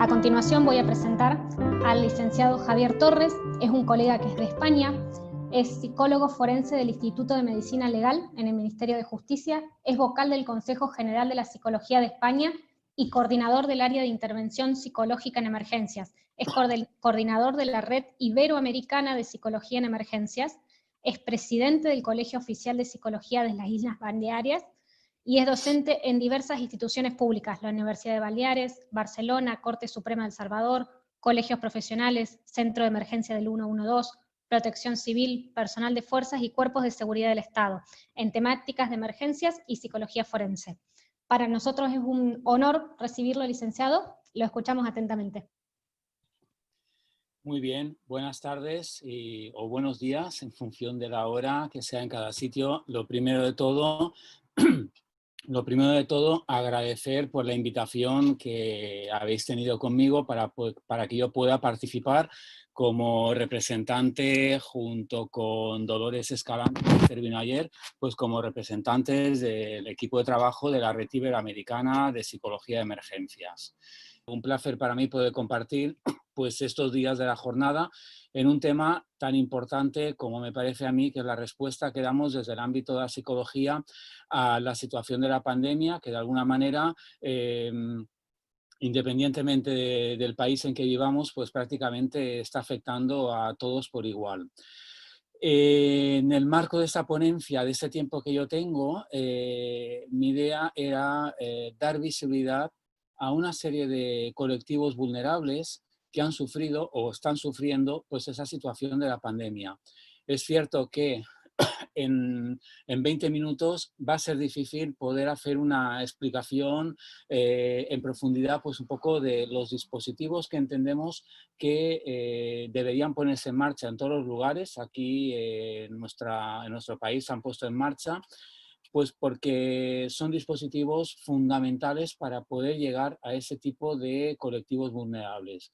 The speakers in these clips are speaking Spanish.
continuación voy a presentar al licenciado Javier Torres. Es un colega que es de España, es psicólogo forense del Instituto de Medicina Legal en el Ministerio de Justicia, es vocal del Consejo General de la Psicología de España y coordinador del área de intervención psicológica en emergencias. Es coordinador de la Red Iberoamericana de Psicología en Emergencias, es presidente del Colegio Oficial de Psicología de las Islas Baleares y es docente en diversas instituciones públicas, la Universidad de Baleares, Barcelona, Corte Suprema de El Salvador, colegios profesionales, Centro de Emergencia del 112, Protección Civil, personal de fuerzas y cuerpos de seguridad del Estado, en temáticas de emergencias y psicología forense. Para nosotros es un honor recibirlo, licenciado. Lo escuchamos atentamente. Muy bien, buenas tardes o buenos días en función de la hora que sea en cada sitio. Lo primero de todo, agradecer por la invitación que habéis tenido conmigo para que yo pueda participar como representante junto con Dolores Escalante, que intervino ayer, pues como representantes del equipo de trabajo de la Red Iberoamericana de Psicología de Emergencias. Un placer para mí poder compartir pues estos días de la jornada en un tema tan importante como me parece a mí, que es la respuesta que damos desde el ámbito de la psicología a la situación de la pandemia, que de alguna manera, independientemente del país en que vivamos, pues prácticamente está afectando a todos por igual. En el marco de esta ponencia, de este tiempo que yo tengo, mi idea era dar visibilidad a una serie de colectivos vulnerables que han sufrido o están sufriendo pues esa situación de la pandemia. Es cierto que en 20 minutos va a ser difícil poder hacer una explicación en profundidad pues un poco de los dispositivos que entendemos que deberían ponerse en marcha en todos los lugares. Aquí en nuestro país se han puesto en marcha, pues porque son dispositivos fundamentales para poder llegar a ese tipo de colectivos vulnerables.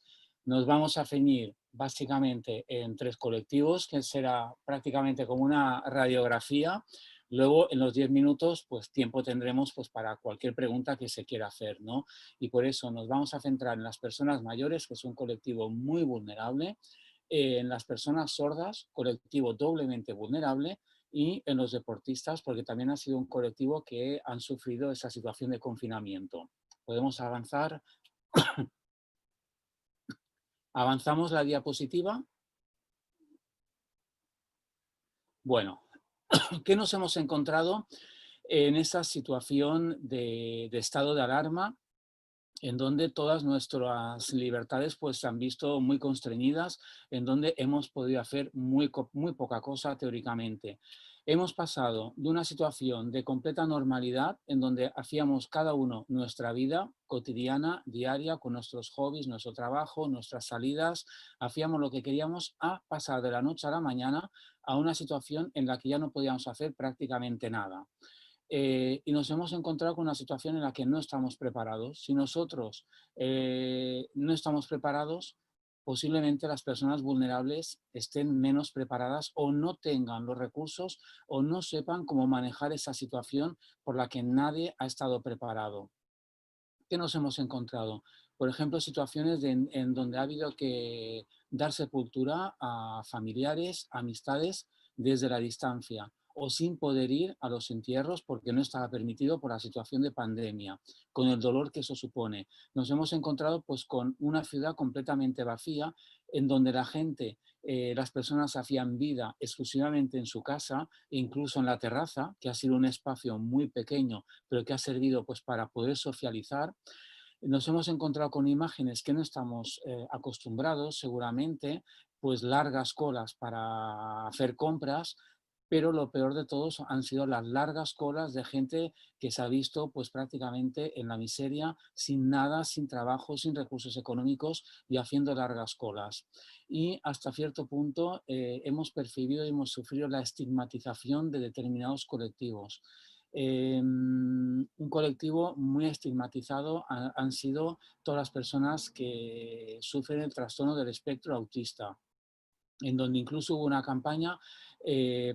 Nos vamos a ceñir básicamente en 3 colectivos, que será prácticamente como una radiografía. Luego, en los 10 minutos, pues tiempo tendremos pues, para cualquier pregunta que se quiera hacer, ¿no? Y por eso nos vamos a centrar en las personas mayores, que es un colectivo muy vulnerable, en las personas sordas, colectivo doblemente vulnerable, y en los deportistas, porque también ha sido un colectivo que han sufrido esa situación de confinamiento. Podemos avanzar. ¿Avanzamos la diapositiva? Bueno, ¿qué nos hemos encontrado en esa situación de estado de alarma, en donde todas nuestras libertades pues, se han visto muy constreñidas, en donde hemos podido hacer muy poca cosa teóricamente? Hemos pasado de una situación de completa normalidad, en donde hacíamos cada uno nuestra vida cotidiana, diaria, con nuestros hobbies, nuestro trabajo, nuestras salidas, hacíamos lo que queríamos, a pasar de la noche a la mañana a una situación en la que ya no podíamos hacer prácticamente nada. Y nos hemos encontrado con una situación en la que no estamos preparados. Si nosotros no estamos preparados, posiblemente las personas vulnerables estén menos preparadas o no tengan los recursos o no sepan cómo manejar esa situación por la que nadie ha estado preparado. ¿Qué nos hemos encontrado? Por ejemplo, situaciones en donde ha habido que dar sepultura a familiares, amistades desde la distancia, o sin poder ir a los entierros porque no estaba permitido por la situación de pandemia, con el dolor que eso supone. Nos hemos encontrado pues, con una ciudad completamente vacía, en donde la gente, las personas hacían vida exclusivamente en su casa, incluso en la terraza, que ha sido un espacio muy pequeño, pero que ha servido pues, para poder socializar. Nos hemos encontrado con imágenes que no estamos acostumbrados, seguramente, pues largas colas para hacer compras, pero lo peor de todos han sido las largas colas de gente que se ha visto pues prácticamente en la miseria, sin nada, sin trabajo, sin recursos económicos y haciendo largas colas. Y hasta cierto punto hemos percibido y hemos sufrido la estigmatización de determinados colectivos. Un colectivo muy estigmatizado han sido todas las personas que sufren el trastorno del espectro autista, en donde incluso hubo una campaña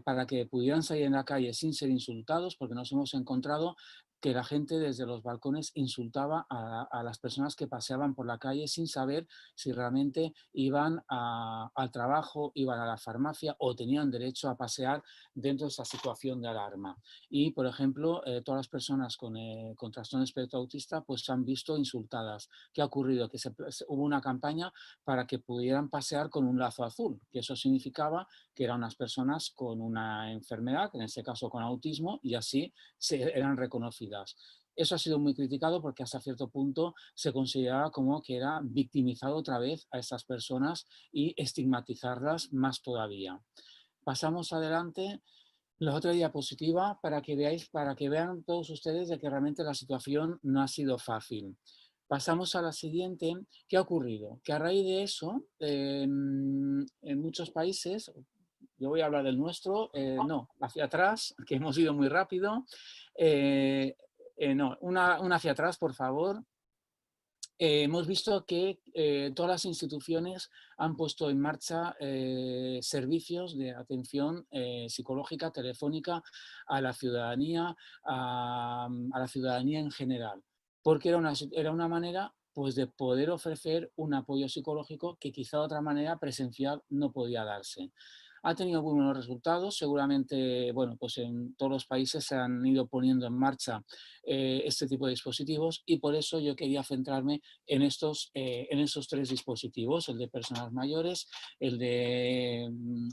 para que pudieran salir en la calle sin ser insultados, porque nos hemos encontrado que la gente desde los balcones insultaba a las personas que paseaban por la calle sin saber si realmente iban al trabajo, iban a la farmacia o tenían derecho a pasear dentro de esa situación de alarma. Y, por ejemplo, todas las personas con trastorno espectro autista pues se han visto insultadas. ¿Qué ha ocurrido? Que hubo una campaña para que pudieran pasear con un lazo azul, que eso significaba que eran unas personas con una enfermedad, en este caso con autismo, y así eran reconocidas. Eso ha sido muy criticado porque hasta cierto punto se consideraba como que era victimizado otra vez a estas personas y estigmatizarlas más todavía. Pasamos adelante. La otra diapositiva para que veáis, para que vean todos ustedes de que realmente la situación no ha sido fácil. Pasamos a la siguiente. ¿Qué ha ocurrido? Que a raíz de eso, en muchos países, yo voy a hablar del nuestro, no, hacia atrás, que hemos ido muy rápido. No, una hacia atrás, por favor. Hemos visto que todas las instituciones han puesto en marcha servicios de atención psicológica telefónica a la ciudadanía, a la ciudadanía en general, porque era una manera pues, de poder ofrecer un apoyo psicológico que quizá de otra manera presencial no podía darse. Ha tenido buenos resultados, seguramente, bueno, pues en todos los países se han ido poniendo en marcha este tipo de dispositivos y por eso yo quería centrarme en estos 3 dispositivos, el de personas mayores, el de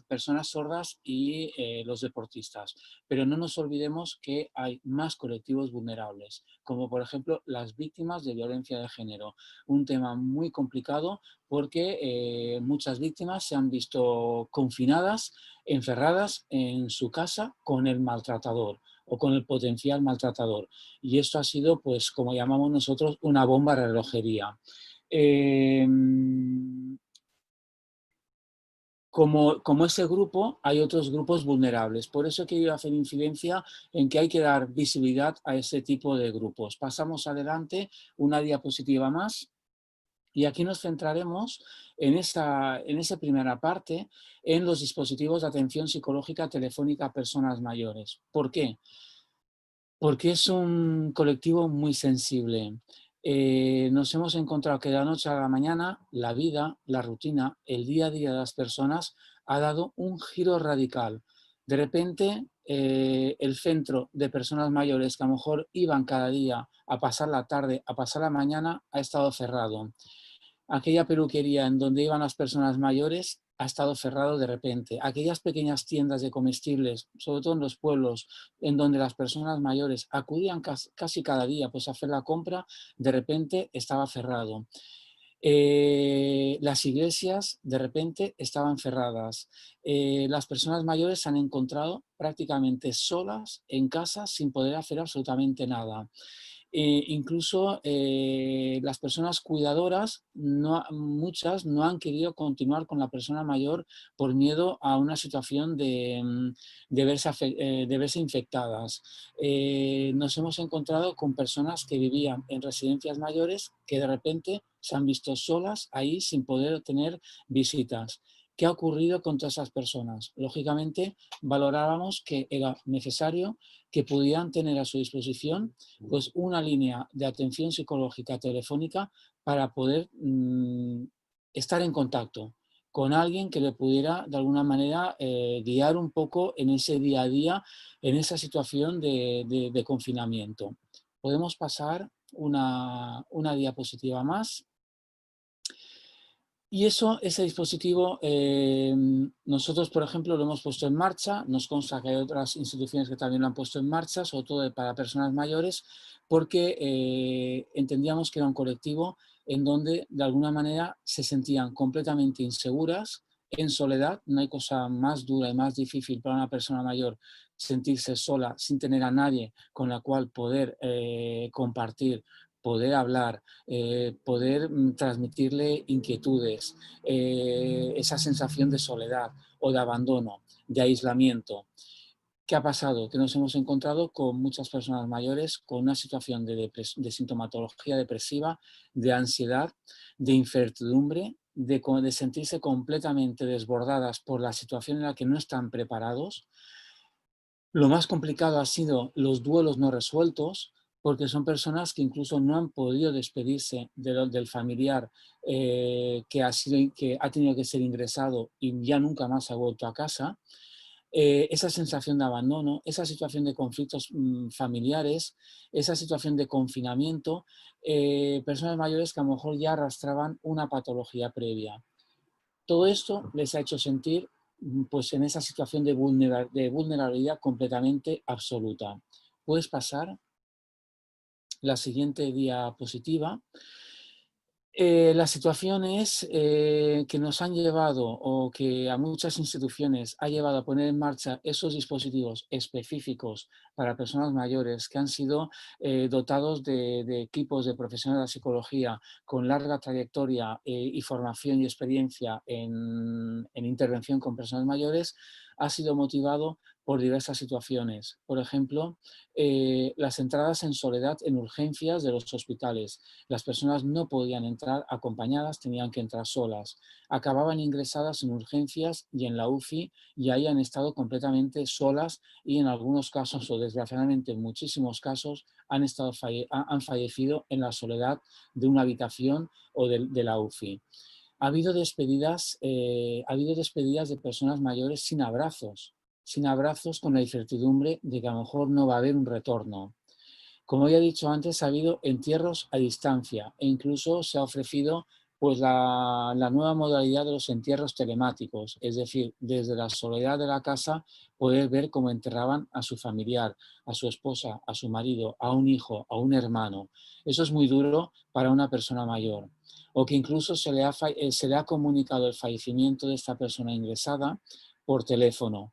personas sordas y los deportistas. Pero no nos olvidemos que hay más colectivos vulnerables, como por ejemplo las víctimas de violencia de género, un tema muy complicado porque muchas víctimas se han visto confinadas, encerradas en su casa con el maltratador o con el potencial maltratador. Y esto ha sido, pues, como llamamos nosotros, una bomba de relojería. Como ese grupo, hay otros grupos vulnerables. Por eso he querido hacer incidencia en que hay que dar visibilidad a ese tipo de grupos. Pasamos adelante, una diapositiva más. Y aquí nos centraremos en esa primera parte, en los dispositivos de atención psicológica telefónica a personas mayores. ¿Por qué? Porque es un colectivo muy sensible. Nos hemos encontrado que de la noche a la mañana la vida, la rutina, el día a día de las personas ha dado un giro radical. De repente, el centro de personas mayores que a lo mejor iban cada día a pasar la tarde, a pasar la mañana, ha estado cerrado. Aquella peluquería en donde iban las personas mayores ha estado cerrado de repente. Aquellas pequeñas tiendas de comestibles, sobre todo en los pueblos, en donde las personas mayores acudían casi cada día pues, a hacer la compra, de repente estaba cerrado. Las iglesias de repente estaban cerradas. Las personas mayores se han encontrado prácticamente solas en casa sin poder hacer absolutamente nada. Incluso las personas cuidadoras, muchas no han querido continuar con la persona mayor por miedo a una situación de verse infectadas. Nos hemos encontrado con personas que vivían en residencias mayores que de repente se han visto solas ahí sin poder tener visitas. ¿Qué ha ocurrido con todas esas personas? Lógicamente, valorábamos que era necesario que pudieran tener a su disposición pues, una línea de atención psicológica telefónica para poder estar en contacto con alguien que le pudiera de alguna manera guiar un poco en ese día a día, en esa situación de confinamiento. Podemos pasar una diapositiva más. Y ese dispositivo, nosotros, por ejemplo, lo hemos puesto en marcha, nos consta que hay otras instituciones que también lo han puesto en marcha, sobre todo para personas mayores, porque entendíamos que era un colectivo en donde, de alguna manera, se sentían completamente inseguras, en soledad. No hay cosa más dura y más difícil para una persona mayor sentirse sola sin tener a nadie con la cual poder compartir, poder hablar, poder transmitirle inquietudes, esa sensación de soledad o de abandono, de aislamiento. ¿Qué ha pasado? Que nos hemos encontrado con muchas personas mayores con una situación de sintomatología depresiva, de ansiedad, de incertidumbre, de sentirse completamente desbordadas por la situación en la que no están preparados. Lo más complicado ha sido los duelos no resueltos, porque son personas que incluso no han podido despedirse del familiar que ha tenido que ser ingresado y ya nunca más ha vuelto a casa. Esa sensación de abandono, esa situación de conflictos familiares, esa situación de confinamiento, personas mayores que a lo mejor ya arrastraban una patología previa. Todo esto les ha hecho sentir pues, en esa situación de vulnerabilidad completamente absoluta. Puedes pasar la siguiente diapositiva. Las situaciones que nos han llevado o que a muchas instituciones ha llevado a poner en marcha esos dispositivos específicos para personas mayores que han sido dotados de equipos de profesionales de la psicología con larga trayectoria y formación y experiencia en intervención con personas mayores, ha sido motivado por diversas situaciones. Por ejemplo, las entradas en soledad en urgencias de los hospitales. Las personas no podían entrar acompañadas, tenían que entrar solas. Acababan ingresadas en urgencias y en la UCI y ahí han estado completamente solas y en algunos casos, o desgraciadamente en muchísimos casos, han fallecido en la soledad de una habitación o de la UCI. Ha habido despedidas de personas mayores sin abrazos con la incertidumbre de que a lo mejor no va a haber un retorno. Como ya he dicho antes, ha habido entierros a distancia e incluso se ha ofrecido pues, la nueva modalidad de los entierros telemáticos, es decir, desde la soledad de la casa poder ver cómo enterraban a su familiar, a su esposa, a su marido, a un hijo, a un hermano. Eso es muy duro para una persona mayor. O que incluso se le ha comunicado el fallecimiento de esta persona ingresada por teléfono.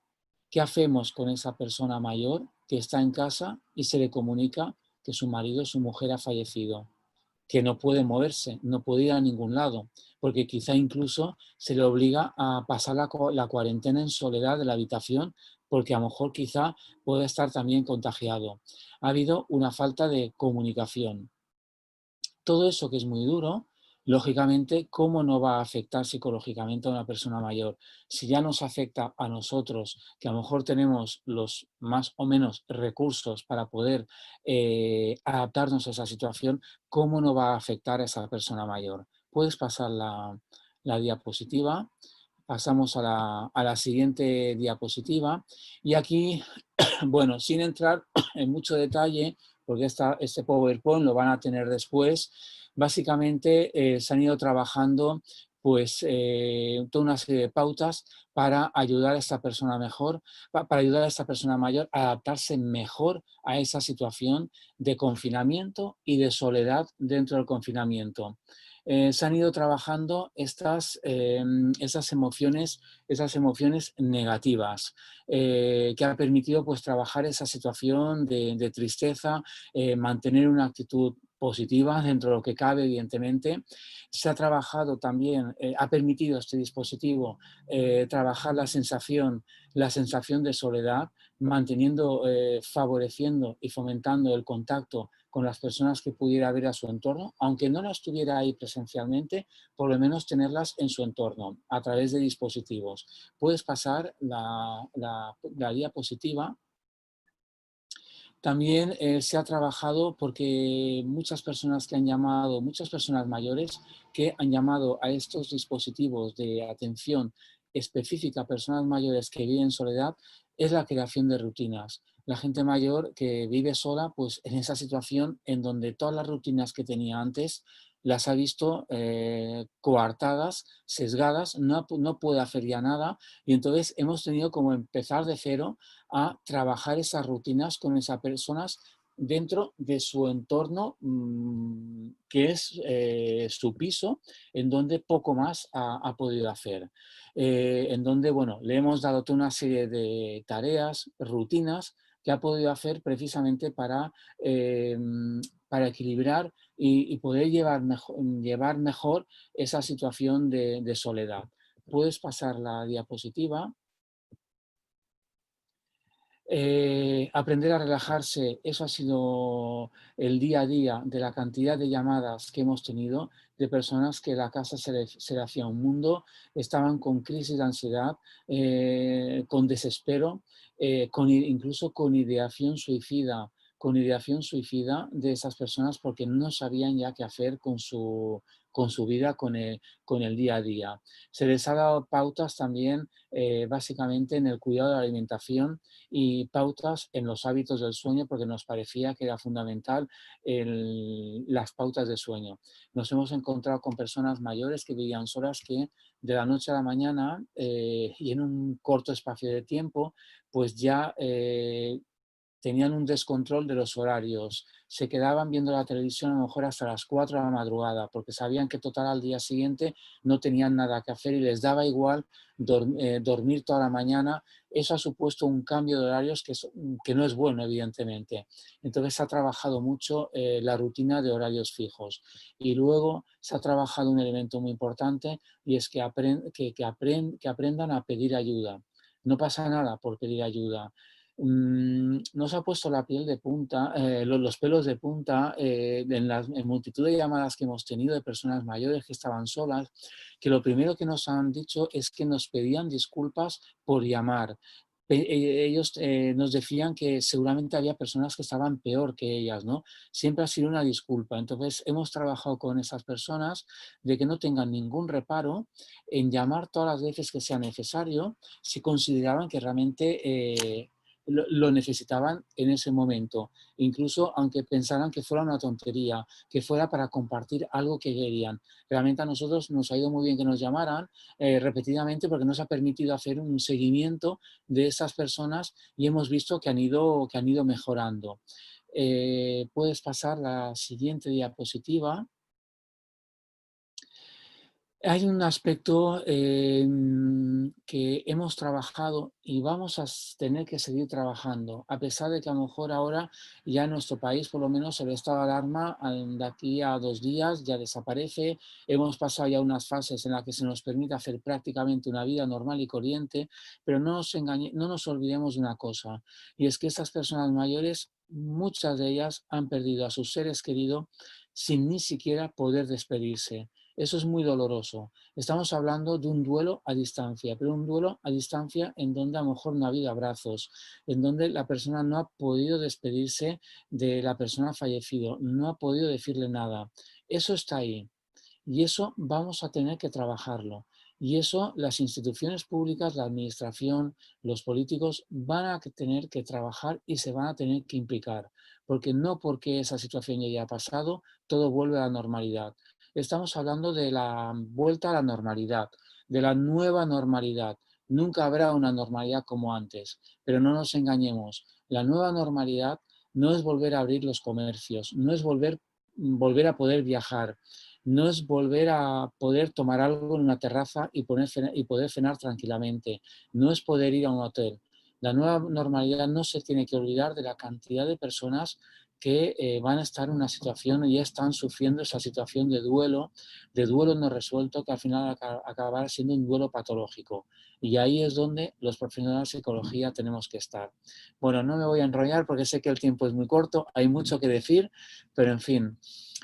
¿Qué hacemos con esa persona mayor que está en casa y se le comunica que su marido o su mujer ha fallecido, que no puede moverse, no puede ir a ningún lado, porque quizá incluso se le obliga a pasar la cuarentena en soledad de la habitación, porque a lo mejor quizá puede estar también contagiado? Ha habido una falta de comunicación. Todo eso que es muy duro, lógicamente, ¿cómo no va a afectar psicológicamente a una persona mayor? Si ya nos afecta a nosotros, que a lo mejor tenemos los más o menos recursos para poder adaptarnos a esa situación, ¿cómo no va a afectar a esa persona mayor? Puedes pasar la diapositiva. Pasamos a la siguiente diapositiva. Y aquí, bueno, sin entrar en mucho detalle, porque este PowerPoint lo van a tener después, básicamente se han ido trabajando pues toda una serie de pautas para ayudar a esta persona para ayudar a esta persona mayor a adaptarse mejor a esa situación de confinamiento y de soledad dentro del confinamiento. Se han ido trabajando esas emociones negativas, que ha permitido pues, trabajar esa situación de tristeza, mantener una actitud positiva dentro de lo que cabe, evidentemente. Se ha trabajado también, ha permitido este dispositivo trabajar la sensación de soledad, manteniendo, favoreciendo y fomentando el contacto con las personas que pudiera haber a su entorno, aunque no las tuviera ahí presencialmente, por lo menos tenerlas en su entorno a través de dispositivos. Puedes pasar la diapositiva. También se ha trabajado porque muchas personas muchas personas mayores que han llamado a estos dispositivos de atención específica a personas mayores que viven en soledad, es la creación de rutinas. La gente mayor que vive sola, pues en esa situación en donde todas las rutinas que tenía antes las ha visto coartadas, sesgadas, no puede hacer ya nada, y entonces hemos tenido como empezar de cero a trabajar esas rutinas con esas personas dentro de su entorno, que es su piso, en donde poco más ha podido hacer. En donde, bueno, le hemos dado toda una serie de tareas, rutinas, que ha podido hacer precisamente para equilibrar y poder llevar mejor esa situación de soledad. Puedes pasar la diapositiva. Aprender a relajarse, eso ha sido el día a día de la cantidad de llamadas que hemos tenido de personas que la casa se le hacía un mundo, estaban con crisis de ansiedad, con desespero, incluso con ideación suicida, con ideación suicida de esas personas porque no sabían ya qué hacer con su vida, con el día a día. Se les ha dado pautas también básicamente en el cuidado de la alimentación y pautas en los hábitos del sueño porque nos parecía que era fundamental las pautas de sueño. Nos hemos encontrado con personas mayores que vivían solas que de la noche a la mañana y en un corto espacio de tiempo pues ya tenían un descontrol de los horarios, se quedaban viendo la televisión a lo mejor hasta las 4 de la madrugada porque sabían que total al día siguiente no tenían nada que hacer y les daba igual dormir toda la mañana. Eso ha supuesto un cambio de horarios que no es bueno, evidentemente. Entonces se ha trabajado mucho la rutina de horarios fijos y luego se ha trabajado un elemento muy importante y es que aprendan a pedir ayuda. No pasa nada por pedir ayuda. Nos ha puesto la piel de punta, los pelos de punta en multitud de llamadas que hemos tenido de personas mayores que estaban solas, que lo primero que nos han dicho es que nos pedían disculpas por llamar. Ellos nos decían que seguramente había personas que estaban peor que ellas, ¿no? Siempre ha sido una disculpa. Entonces hemos trabajado con esas personas de que no tengan ningún reparo en llamar todas las veces que sea necesario si consideraban que realmente lo necesitaban en ese momento, incluso aunque pensaran que fuera una tontería, que fuera para compartir algo que querían. Realmente a nosotros nos ha ido muy bien que nos llamaran repetidamente porque nos ha permitido hacer un seguimiento de esas personas y hemos visto que han ido mejorando. Puedes pasar la siguiente diapositiva. Hay un aspecto que hemos trabajado y vamos a tener que seguir trabajando, a pesar de que a lo mejor ahora ya en nuestro país, por lo menos el estado de alarma, de aquí a 2 días ya desaparece. Hemos pasado ya unas fases en las que se nos permite hacer prácticamente una vida normal y corriente, pero no nos olvidemos de una cosa, y es que estas personas mayores, muchas de ellas han perdido a sus seres queridos sin ni siquiera poder despedirse. Eso es muy doloroso. Estamos hablando de un duelo a distancia, pero un duelo a distancia en donde a lo mejor no ha habido abrazos, en donde la persona no ha podido despedirse de la persona fallecida, no ha podido decirle nada. Eso está ahí y eso vamos a tener que trabajarlo. Y eso las instituciones públicas, la administración, los políticos van a tener que trabajar y se van a tener que implicar, porque no porque esa situación ya haya pasado, todo vuelve a la normalidad. Estamos hablando de la vuelta a la normalidad, de la nueva normalidad. Nunca habrá una normalidad como antes, pero no nos engañemos. La nueva normalidad no es volver a abrir los comercios, no es volver a poder viajar, no es volver a poder tomar algo en una terraza y poder cenar tranquilamente, no es poder ir a un hotel. La nueva normalidad no se tiene que olvidar de la cantidad de personas que van a estar en una situación y ya están sufriendo esa situación de duelo no resuelto, que al final acabará siendo un duelo patológico. Y ahí es donde los profesionales de psicología tenemos que estar. Bueno, no me voy a enrollar porque sé que el tiempo es muy corto, hay mucho que decir, pero en fin.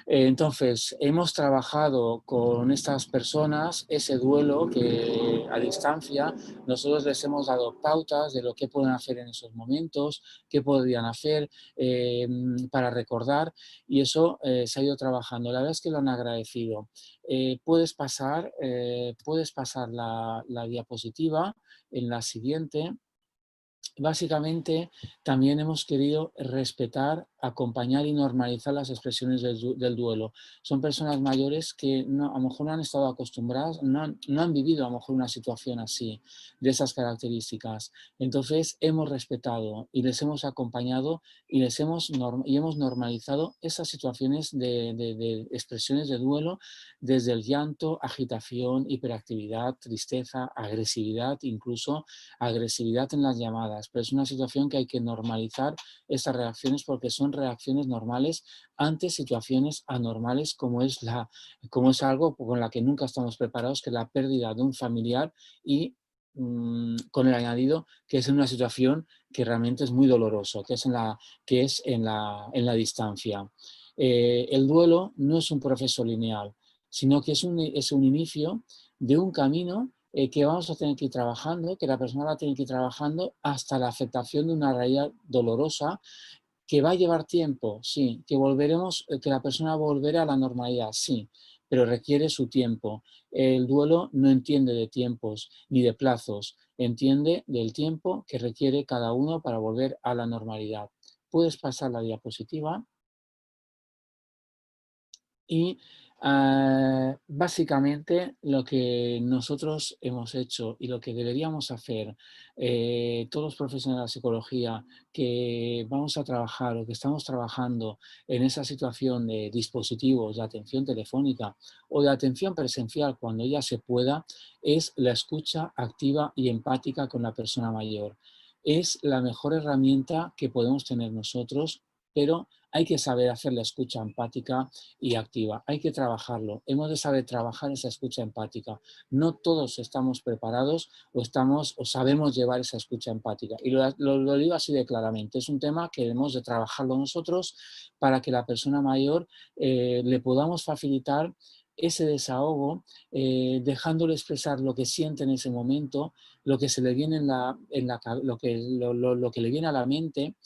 Entonces, hemos trabajado con estas personas ese duelo que a distancia nosotros les hemos dado pautas de lo que pueden hacer en esos momentos, qué podrían hacer para recordar y eso se ha ido trabajando. La verdad es que lo han agradecido. Puedes pasar la diapositiva en la siguiente. Básicamente, también hemos querido respetar, acompañar y normalizar las expresiones del duelo. Son personas mayores que a lo mejor no han estado acostumbradas, no han vivido a lo mejor una situación así, de esas características. Entonces, hemos respetado y les hemos acompañado y hemos normalizado esas situaciones de expresiones de duelo, desde el llanto, agitación, hiperactividad, tristeza, agresividad, incluso agresividad en las llamadas, pero es una situación que hay que normalizar estas reacciones porque son reacciones normales ante situaciones anormales como es algo con la que nunca estamos preparados, que es la pérdida de un familiar y con el añadido que es en una situación que realmente es muy doloroso, que es en la distancia. El duelo no es un proceso lineal, sino que es un inicio de un camino que vamos a tener que ir trabajando, que la persona va a tener que ir trabajando hasta la aceptación de una realidad dolorosa ¿Que va a llevar tiempo? Sí. ¿Que la persona volverá a la normalidad? Sí, pero requiere su tiempo. El duelo no entiende de tiempos ni de plazos, entiende del tiempo que requiere cada uno para volver a la normalidad. Puedes pasar la diapositiva. Y básicamente lo que nosotros hemos hecho y lo que deberíamos hacer todos los profesionales de la psicología que vamos a trabajar o que estamos trabajando en esa situación de dispositivos de atención telefónica o de atención presencial cuando ya se pueda, es la escucha activa y empática con la persona mayor. Es la mejor herramienta que podemos tener nosotros, pero hay que saber hacer la escucha empática y activa. Hay que trabajarlo. Hemos de saber trabajar esa escucha empática. No todos estamos preparados o sabemos llevar esa escucha empática. Y lo digo así de claramente. Es un tema que debemos de trabajarlo nosotros para que la persona mayor le podamos facilitar ese desahogo, dejándole expresar lo que siente en ese momento, lo que se le viene lo que le viene a la mente.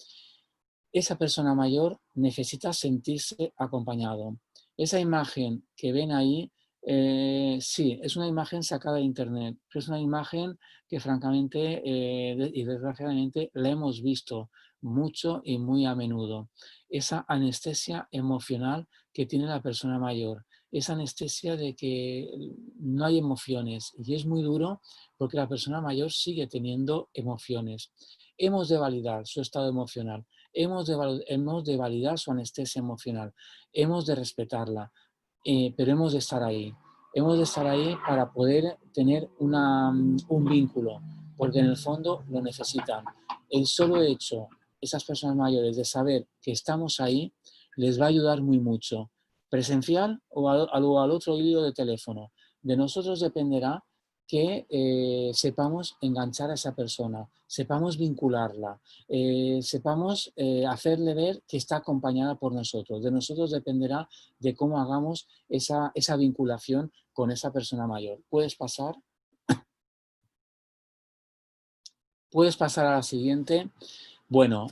Esa persona mayor necesita sentirse acompañado. Esa imagen que ven ahí, sí, es una imagen sacada de internet, pero es una imagen que francamente y desgraciadamente la hemos visto mucho y muy a menudo. Esa anestesia emocional que tiene la persona mayor, esa anestesia de que no hay emociones y es muy duro porque la persona mayor sigue teniendo emociones. Hemos de validar su estado emocional. Hemos de validar su anestesia emocional, hemos de respetarla, pero hemos de estar ahí. Hemos de estar ahí para poder tener un vínculo, porque en el fondo lo necesitan. El solo hecho, esas personas mayores, de saber que estamos ahí, les va a ayudar muy mucho. Presencial o al otro hilo de teléfono. De nosotros dependerá que sepamos enganchar a esa persona, sepamos vincularla, sepamos hacerle ver que está acompañada por nosotros. De nosotros dependerá de cómo hagamos esa vinculación con esa persona mayor. Puedes pasar a la siguiente. Bueno,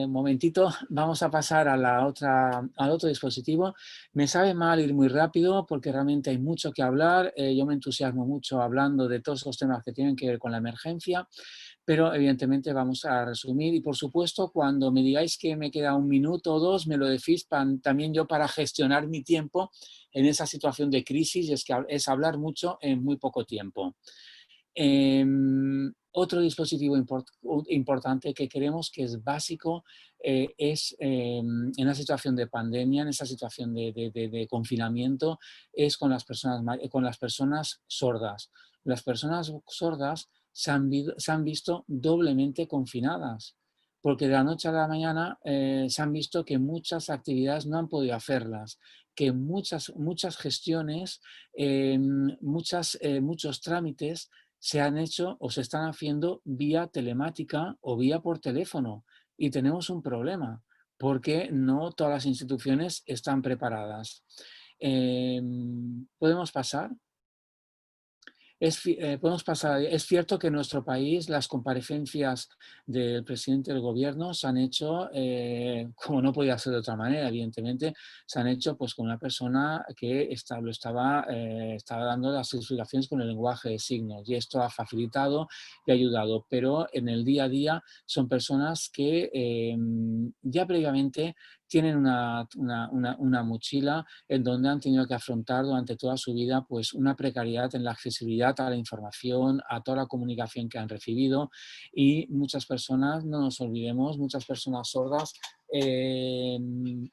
momentito, vamos a pasar a al otro dispositivo. Me sabe mal ir muy rápido porque realmente hay mucho que hablar. Yo me entusiasmo mucho hablando de todos los temas que tienen que ver con la emergencia, pero evidentemente vamos a resumir y por supuesto cuando me digáis que me queda un minuto o dos, me lo decís también yo para gestionar mi tiempo en esa situación de crisis, y es hablar mucho en muy poco tiempo. Otro dispositivo importante que creemos que es básico es en una situación de pandemia, en esa situación de confinamiento, es con las personas sordas. Las personas sordas se han visto doblemente confinadas, porque de la noche a la mañana se han visto que muchas actividades no han podido hacerlas, que muchas gestiones, muchos trámites se han hecho o se están haciendo vía telemática o vía por teléfono. Y tenemos un problema, porque no todas las instituciones están preparadas. ¿Podemos pasar? Podemos pasar. Es cierto que en nuestro país las comparecencias del presidente del gobierno se han hecho, como no podía ser de otra manera, evidentemente, se han hecho pues, con una persona que estaba dando las explicaciones con el lenguaje de signos, y esto ha facilitado y ha ayudado, pero en el día a día son personas que ya previamente tienen una mochila en donde han tenido que afrontar durante toda su vida pues, una precariedad en la accesibilidad a la información, a toda la comunicación que han recibido, y muchas personas, no nos olvidemos, muchas personas sordas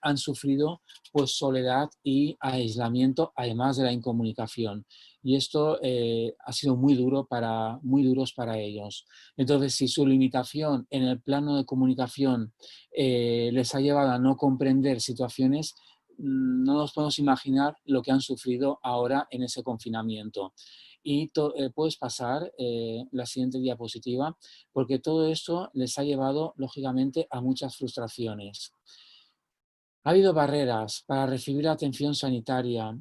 han sufrido pues, soledad y aislamiento, además de la incomunicación. Y esto ha sido muy duros para ellos. Entonces, si su limitación en el plano de comunicación les ha llevado a no comprender situaciones, no nos podemos imaginar lo que han sufrido ahora en ese confinamiento. Y puedes pasar la siguiente diapositiva, porque todo esto les ha llevado, lógicamente, a muchas frustraciones. Ha habido barreras para recibir atención sanitaria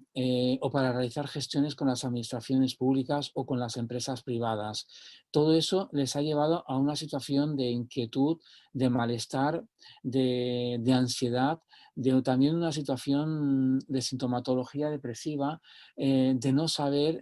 o para realizar gestiones con las administraciones públicas o con las empresas privadas. Todo eso les ha llevado a una situación de inquietud, de malestar, de ansiedad, de también una situación de sintomatología depresiva, de no saber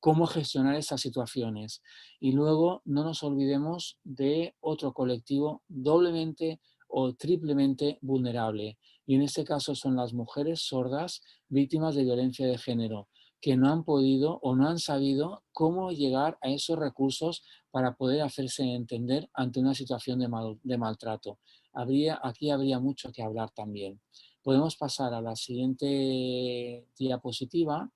cómo gestionar esas situaciones. Y luego no nos olvidemos de otro colectivo doblemente o triplemente vulnerable. Y en este caso son las mujeres sordas víctimas de violencia de género, que no han podido o no han sabido cómo llegar a esos recursos para poder hacerse entender ante una situación de maltrato. Aquí habría mucho que hablar también. Podemos pasar a la siguiente diapositiva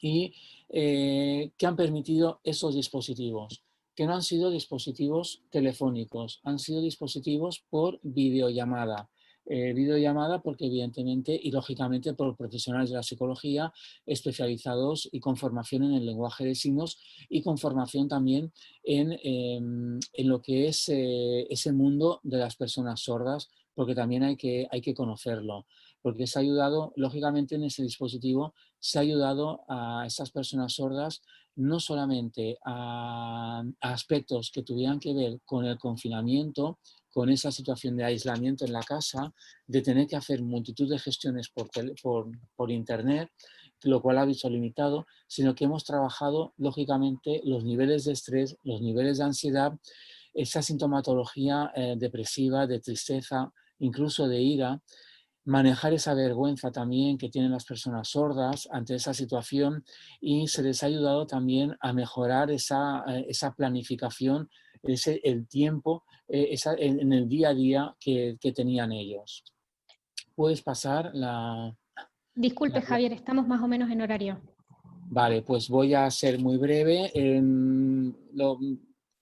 y que han permitido esos dispositivos, que no han sido dispositivos telefónicos, han sido dispositivos por videollamada. Videollamada porque evidentemente y lógicamente por profesionales de la psicología especializados y con formación en el lenguaje de signos y con formación también en lo que es ese mundo de las personas sordas, porque también hay que conocerlo, porque se ha ayudado, lógicamente en ese dispositivo se ha ayudado a estas personas sordas no solamente a aspectos que tuvieran que ver con el confinamiento, con esa situación de aislamiento en la casa, de tener que hacer multitud de gestiones por internet, lo cual ha visto limitado, sino que hemos trabajado, lógicamente, los niveles de estrés, los niveles de ansiedad, esa sintomatología depresiva, de tristeza, incluso de ira, manejar esa vergüenza también que tienen las personas sordas ante esa situación, y se les ha ayudado también a mejorar esa planificación, el tiempo en el día a día que tenían ellos. Puedes pasar Disculpe, la Javier, estamos más o menos en horario. Vale, pues voy a ser muy breve.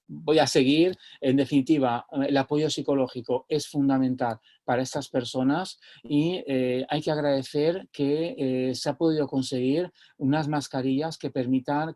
Voy a seguir. En definitiva, el apoyo psicológico es fundamental para estas personas y hay que agradecer que se ha podido conseguir unas mascarillas que permitían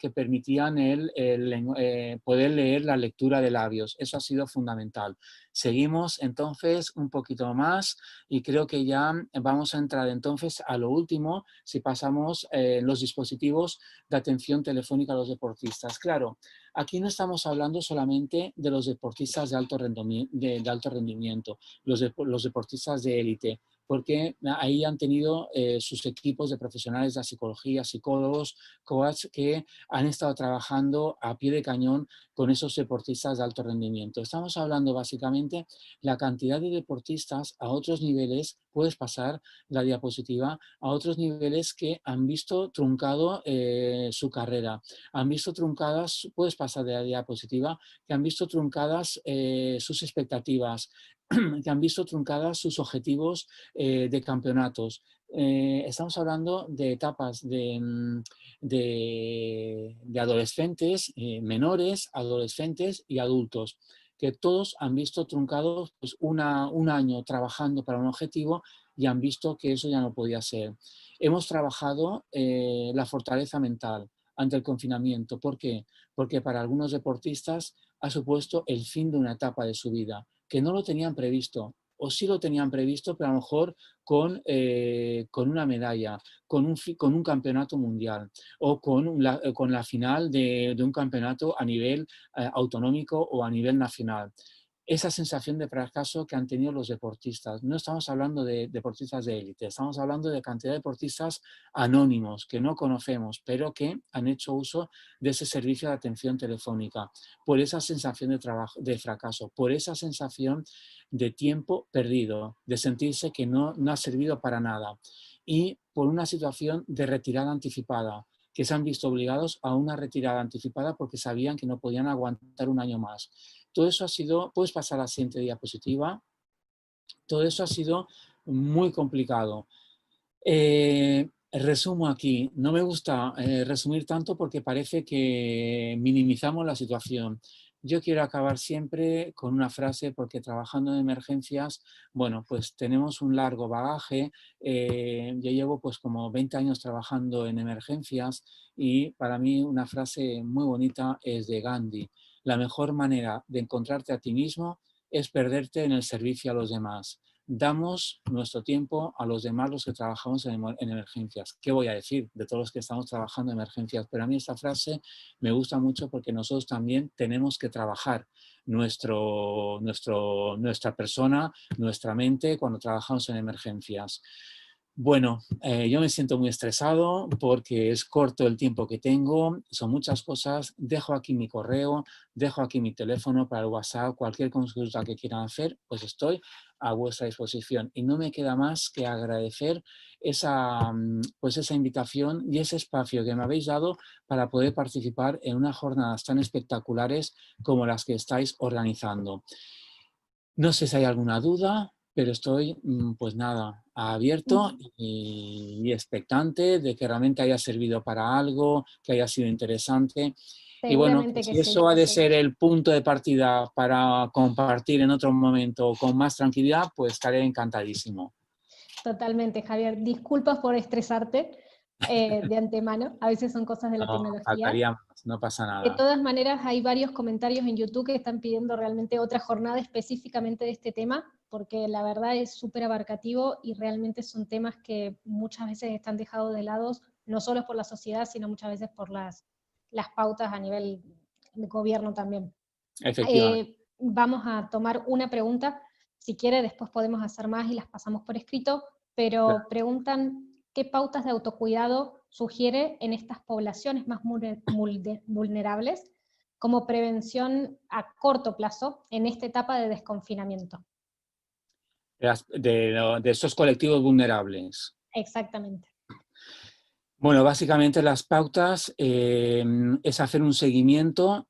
poder leer la lectura de labios. Eso ha sido fundamental. Seguimos entonces un poquito más y creo que ya vamos a entrar entonces a lo último si pasamos los dispositivos de atención telefónica a los deportistas. Claro, aquí no estamos hablando solamente de los deportistas de alto rendimiento, los deportistas de élite, porque ahí han tenido sus equipos de profesionales de la psicología, psicólogos, coaches que han estado trabajando a pie de cañón con esos deportistas de alto rendimiento. Estamos hablando básicamente la cantidad de deportistas a otros niveles, puedes pasar la diapositiva, a otros niveles que han visto truncado su carrera, han visto truncadas, puedes pasar de la diapositiva, que han visto truncadas sus expectativas, que han visto truncadas sus objetivos de campeonatos. Estamos hablando de etapas de adolescentes, menores, adolescentes y adultos, que todos han visto truncados pues, un año trabajando para un objetivo y han visto que eso ya no podía ser. Hemos trabajado la fortaleza mental ante el confinamiento. ¿Por qué? Porque para algunos deportistas ha supuesto el fin de una etapa de su vida, que no lo tenían previsto, o sí lo tenían previsto, pero a lo mejor con una medalla, con un campeonato mundial o con la final de un campeonato a nivel autonómico o a nivel nacional. Esa sensación de fracaso que han tenido los deportistas. No estamos hablando de deportistas de élite, estamos hablando de cantidad de deportistas anónimos que no conocemos, pero que han hecho uso de ese servicio de atención telefónica, por esa sensación de fracaso, por esa sensación de tiempo perdido, de sentirse que no ha servido para nada, y por una situación de retirada anticipada, que se han visto obligados a una retirada anticipada porque sabían que no podían aguantar un año más. Todo eso ha sido, puedes pasar a la siguiente diapositiva, todo eso ha sido muy complicado. Resumo aquí, no me gusta resumir tanto porque parece que minimizamos la situación. Yo quiero acabar siempre con una frase porque trabajando en emergencias, bueno, pues tenemos un largo bagaje. Yo llevo pues como 20 años trabajando en emergencias y para mí una frase muy bonita es de Gandhi. La mejor manera de encontrarte a ti mismo es perderte en el servicio a los demás. damos nuestro tiempo a los demás, los que trabajamos en emergencias. ¿Qué voy a decir de todos los que estamos trabajando en emergencias? Pero a mí esta frase me gusta mucho porque nosotros también tenemos que trabajar nuestra persona, nuestra mente cuando trabajamos en emergencias. Bueno, yo me siento muy estresado porque es corto el tiempo que tengo, son muchas cosas. Dejo aquí mi correo, dejo aquí mi teléfono para el WhatsApp, cualquier consulta que quieran hacer, pues estoy a vuestra disposición. Y no me queda más que agradecer pues esa invitación y ese espacio que me habéis dado para poder participar en unas jornadas tan espectaculares como las que estáis organizando. No sé si hay alguna duda, pero estoy, pues nada, abierto y expectante de que realmente haya servido para algo, que haya sido interesante. Y bueno, Seguramente que si sí. eso ha de ser el punto de partida para compartir en otro momento con más tranquilidad, pues estaré encantadísimo. Totalmente, Javier. Disculpas por estresarte de antemano. A veces son cosas de la No, tecnología. faltaría más, no pasa De nada. todas maneras, hay varios comentarios en YouTube que están pidiendo realmente otra jornada específicamente de este tema, porque la verdad es súper abarcativo y realmente son temas que muchas veces están dejados de lado, no solo por la sociedad, sino muchas veces por las pautas a nivel de gobierno también. Efectivamente. Vamos a tomar una pregunta, si quiere después podemos hacer más y las pasamos por escrito, pero preguntan qué pautas de autocuidado sugiere en estas poblaciones más vulnerables como prevención a corto plazo en esta etapa de desconfinamiento. De estos colectivos vulnerables. Exactamente. Bueno, básicamente las pautas es hacer un seguimiento.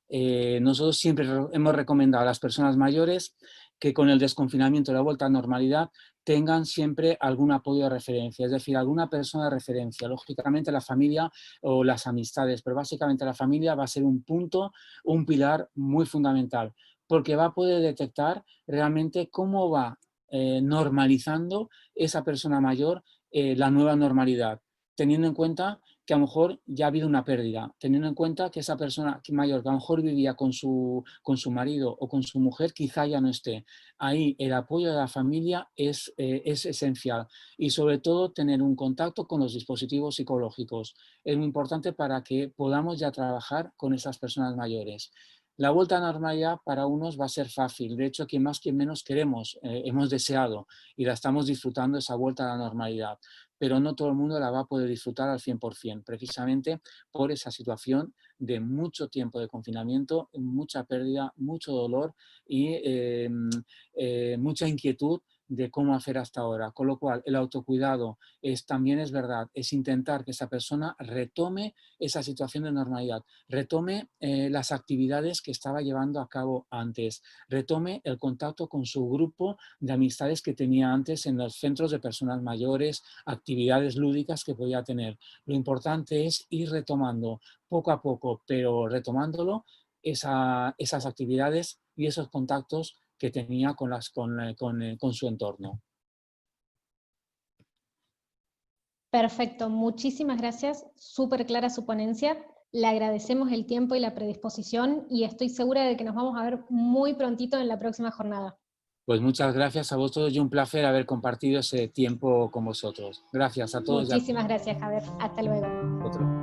Nosotros siempre hemos recomendado a las personas mayores que con el desconfinamiento y la vuelta a normalidad tengan siempre algún apoyo de referencia, es decir, alguna persona de referencia. Lógicamente la familia o las amistades, pero básicamente la familia va a ser un punto, un pilar muy fundamental, porque va a poder detectar realmente cómo va normalizando esa persona mayor la nueva normalidad, teniendo en cuenta que a lo mejor ya ha habido una pérdida, teniendo en cuenta que esa persona mayor que a lo mejor vivía con su marido o con su mujer quizá ya no esté. Ahí el apoyo de la familia es esencial y sobre todo tener un contacto con los dispositivos psicológicos. Es muy importante para que podamos ya trabajar con esas personas mayores. La vuelta a la normalidad para unos va a ser fácil. De hecho, quien más, quien menos queremos, hemos deseado y la estamos disfrutando esa vuelta a la normalidad. Pero no todo el mundo la va a poder disfrutar al 100%, precisamente por esa situación de mucho tiempo de confinamiento, mucha pérdida, mucho dolor y mucha inquietud de cómo hacer hasta ahora. Con lo cual, el autocuidado también es verdad, es intentar que esa persona retome esa situación de normalidad, retome las actividades que estaba llevando a cabo antes, retome el contacto con su grupo de amistades que tenía antes en los centros de personas mayores, actividades lúdicas que podía tener. Lo importante es ir retomando poco a poco, pero retomándolo, esas actividades y esos contactos que tenía con su entorno. Perfecto, muchísimas gracias, súper clara su ponencia, le agradecemos el tiempo y la predisposición y estoy segura de que nos vamos a ver muy prontito en la próxima jornada. Pues muchas gracias a vosotros y un placer haber compartido ese tiempo con vosotros. Gracias a todos y a Muchísimas gracias, Javier. Hasta luego. vosotros.